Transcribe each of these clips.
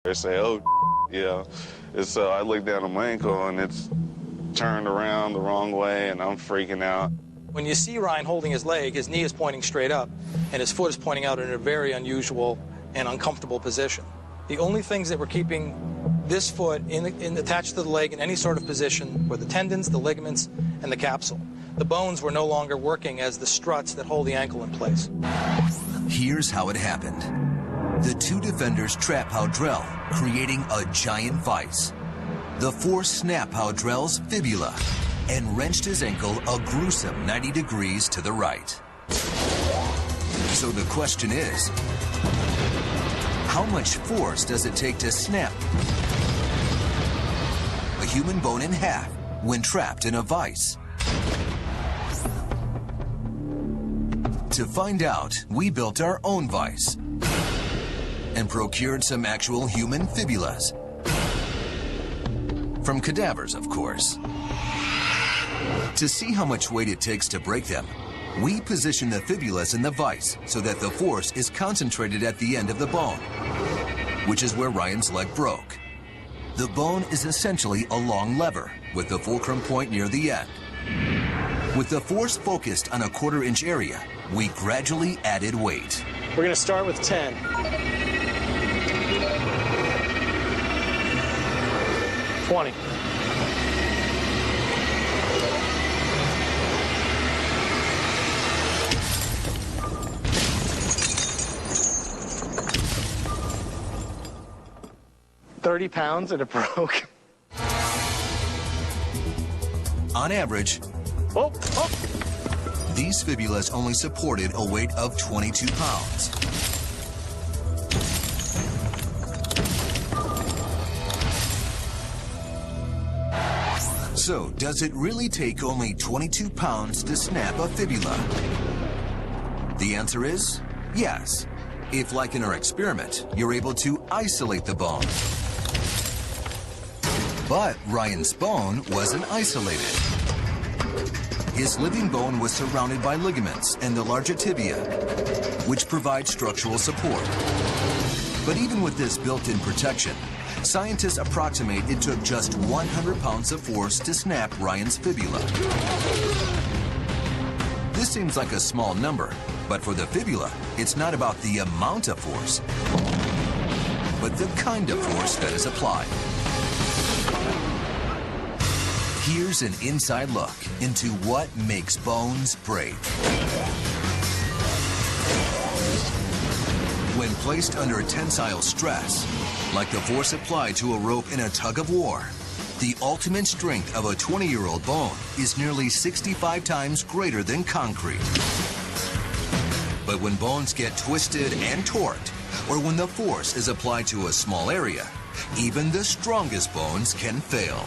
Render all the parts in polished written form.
They say, oh, yeah. And so I look down at my ankle, and it's turned around the wrong way, and I'm freaking out. When you see Ryan holding his leg, his knee is pointing straight up, and his foot is pointing out in a very unusual and uncomfortable position. The only things that were keeping this foot attached to the leg in any sort of position were the tendons, the ligaments, and the capsule. The bones were no longer working as the struts that hold the ankle in place. Here's how it happened. The two defenders trap Howdrell, creating a giant vise. The force snapped Howdrell's fibula and wrenched his ankle a gruesome 90 degrees to the right. So the question is, how much force does it take to snap a human bone in half when trapped in a vise? To find out, we built our own vise and procured some actual human fibulas. From cadavers, of course. To see how much weight it takes to break them, we position the fibulas in the vise so that the force is concentrated at the end of the bone, which is where Ryan's leg broke. The bone is essentially a long lever with the fulcrum point near the end. With the force focused on a quarter-inch area, we gradually added weight. We're going to start with 10. 20. £30 and it broke. On average, these fibulas only supported a weight of 22 pounds. So, does it really take only 22 pounds to snap a fibula? The answer is yes, if, like in our experiment, you're able to isolate the bone. But Ryan's bone wasn't isolated. His living bone was surrounded by ligaments and the larger tibia, which provide structural support. But even with this built-in protection, scientists approximate it took just 100 pounds of force to snap Ryan's fibula. This seems like a small number, but for the fibula, it's not about the amount of force, but the kind of force that is applied. Here's an inside look into what makes bones break. When placed under tensile stress, like the force applied to a rope in a tug of war, the ultimate strength of a 20-year-old bone is nearly 65 times greater than concrete. But when bones get twisted and torqued, or when the force is applied to a small area, even the strongest bones can fail.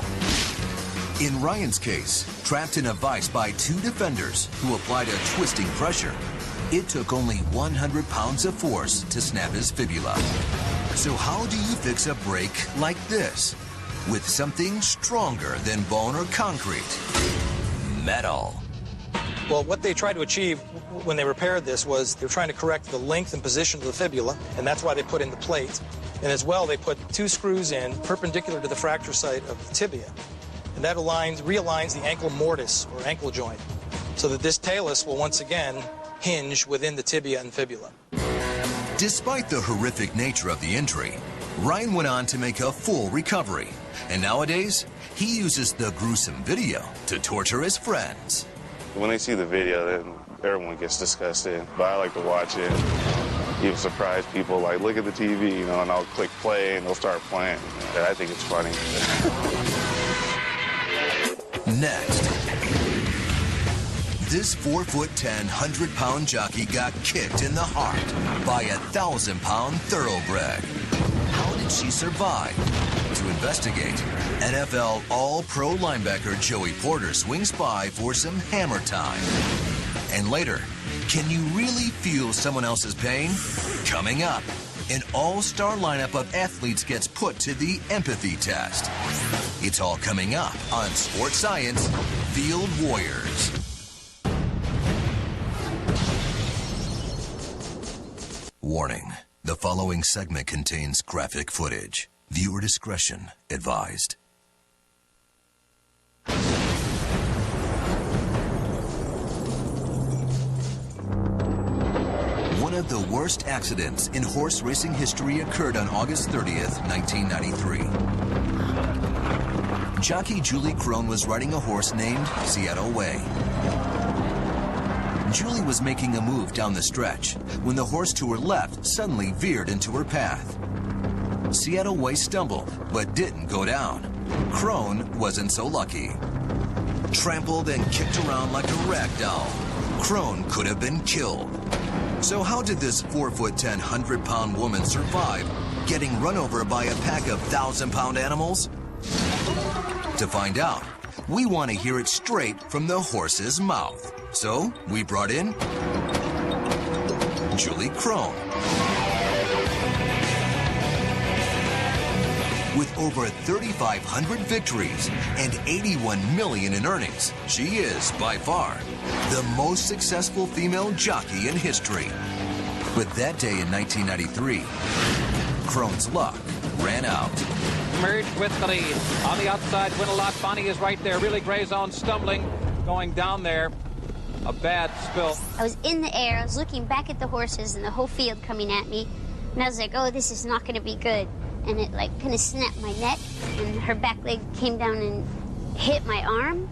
In Ryan's case, trapped in a vise by two defenders who applied a twisting pressure, it took only 100 pounds of force to snap his fibula. So how do you fix a break like this? With something stronger than bone or concrete? Metal. Well, what they tried to achieve when they repaired this was they were trying to correct the length and position of the fibula, and that's why they put in the plate. And as well, they put two screws in perpendicular to the fracture site of the tibia. And that realigns the ankle mortise, or ankle joint, so that this talus will once again hinge within the tibia and fibula. Despite the horrific nature of the injury, Ryan went on to make a full recovery. And nowadays, he uses the gruesome video to torture his friends. When they see the video, then everyone gets disgusted. But I like to watch it. Even surprise people, like, look at the TV, you know, and I'll click play and they'll start playing. And I think it's funny. Next, this 4'10", 100-pound jockey got kicked in the heart by a 1,000-pound thoroughbred. How did she survive? To investigate, NFL All-Pro linebacker Joey Porter swings by for some hammer time. And later, can you really feel someone else's pain? Coming up, an all-star lineup of athletes gets put to the empathy test. It's all coming up on Sports Science Field Warriors. Warning. The following segment contains graphic footage. Viewer discretion advised. One of the worst accidents in horse racing history occurred on August 30th, 1993. Jockey Julie Crone was riding a horse named Seattle Way. Julie was making a move down the stretch when the horse to her left suddenly veered into her path. Seattle Way stumbled, but didn't go down. Crone wasn't so lucky. Trampled and kicked around like a rag doll, Crone could have been killed. So how did this 4'10", 100-pound woman survive getting run over by a pack of 1,000-pound animals? To find out, we want to hear it straight from the horse's mouth. So we brought in Julie Crone. With over 3,500 victories and $81 million in earnings, she is, by far, the most successful female jockey in history. But that day in 1993, Crone's luck ran out. Merged with the lead. On the outside, Win-A-Lot. Bonnie is right there. Really gray zone, stumbling, going down there. A bad spill. I was in the air. I was looking back at the horses and the whole field coming at me. And I was like, oh, this is not going to be good. And it like kind of snapped my neck, and her back leg came down and hit my arm.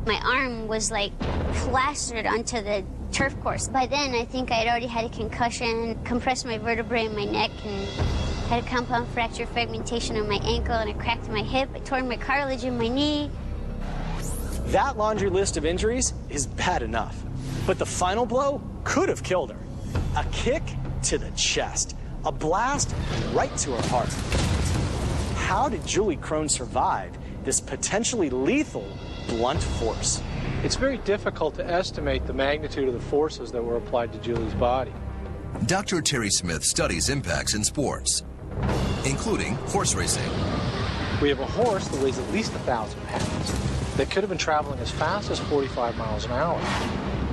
My arm was like plastered onto the turf course. By then, I think I had already had a concussion, compressed my vertebrae in my neck, and had a compound fracture fragmentation on my ankle, and I cracked my hip. I tore my cartilage in my knee. That laundry list of injuries is bad enough, but the final blow could have killed her. A kick to the chest, a blast right to her heart. How did Julie Crone survive this potentially lethal blunt force? It's very difficult to estimate the magnitude of the forces that were applied to Julie's body. Dr. Terry Smith studies impacts in sports, including horse racing. We have a horse that weighs at least 1,000 pounds that could have been traveling as fast as 45 miles an hour.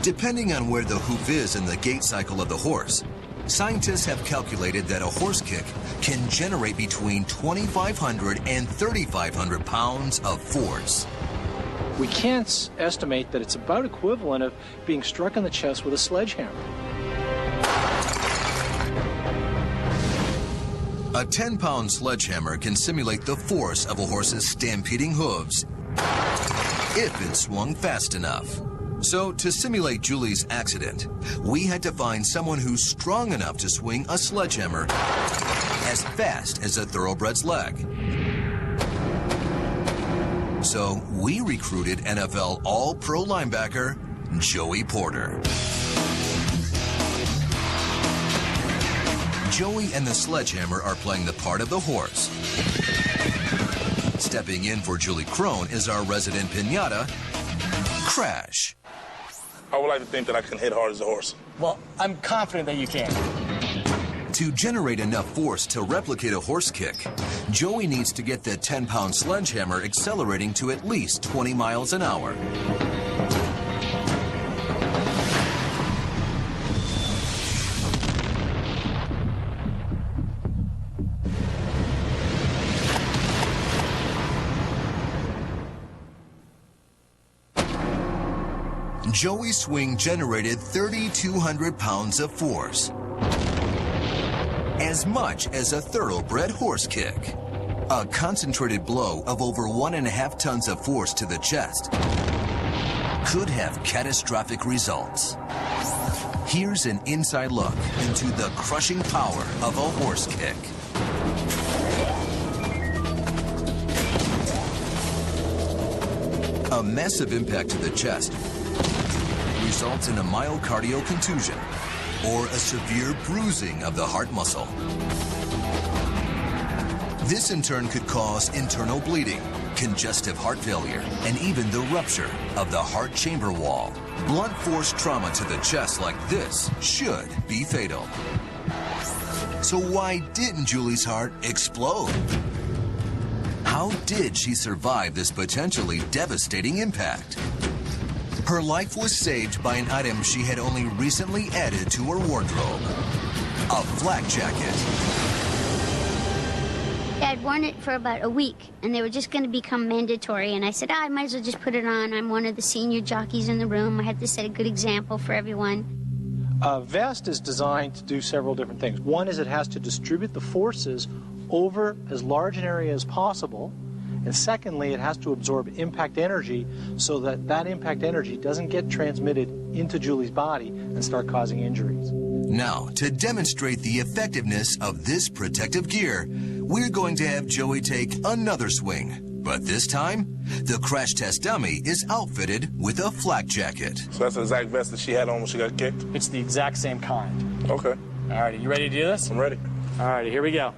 Depending on where the hoof is in the gait cycle of the horse, scientists have calculated that a horse kick can generate between 2,500 and 3,500 pounds of force. We can't estimate that it's about equivalent of being struck in the chest with a sledgehammer. A 10-pound sledgehammer can simulate the force of a horse's stampeding hooves if it swung fast enough. So, to simulate Julie's accident, we had to find someone who's strong enough to swing a sledgehammer as fast as a thoroughbred's leg. So, we recruited NFL All-Pro linebacker Joey Porter. Joey and the sledgehammer are playing the part of the horse. Stepping in for Julie Crone is our resident piñata, Crash. I would like to think that I can hit hard as a horse. Well, I'm confident that you can. To generate enough force to replicate a horse kick, Joey needs to get the 10-pound sledgehammer accelerating to at least 20 miles an hour. Joey's swing generated 3,200 pounds of force, as much as a thoroughbred horse kick. A concentrated blow of over 1.5 tons of force to the chest could have catastrophic results. Here's an inside look into the crushing power of a horse kick. A massive impact to the chest results in a myocardial contusion or a severe bruising of the heart muscle. This in turn could cause internal bleeding, congestive heart failure, and even the rupture of the heart chamber wall. Blunt force trauma to the chest like this should be fatal. So why didn't Julie's heart explode? How did she survive this potentially devastating impact? Her life was saved by an item she had only recently added to her wardrobe. a flak jacket. I'd worn it for about a week, and they were just going to become mandatory. And I said, I might as well just put it on. I'm one of the senior jockeys in the room. I had to set a good example for everyone. A vest is designed to do several different things. One is it has to distribute the forces over as large an area as possible. And secondly, it has to absorb impact energy so that that impact energy doesn't get transmitted into Julie's body and start causing injuries. Now, to demonstrate the effectiveness of this protective gear, we're going to have Joey take another swing. But this time, the crash test dummy is outfitted with a flak jacket. So that's the exact vest that she had on when she got kicked? It's the exact same kind. Okay. All righty, you ready to do this? I'm ready. All righty, here we go.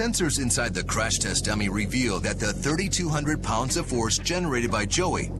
Sensors inside the crash test dummy reveal that the 3,200 pounds of force generated by Joey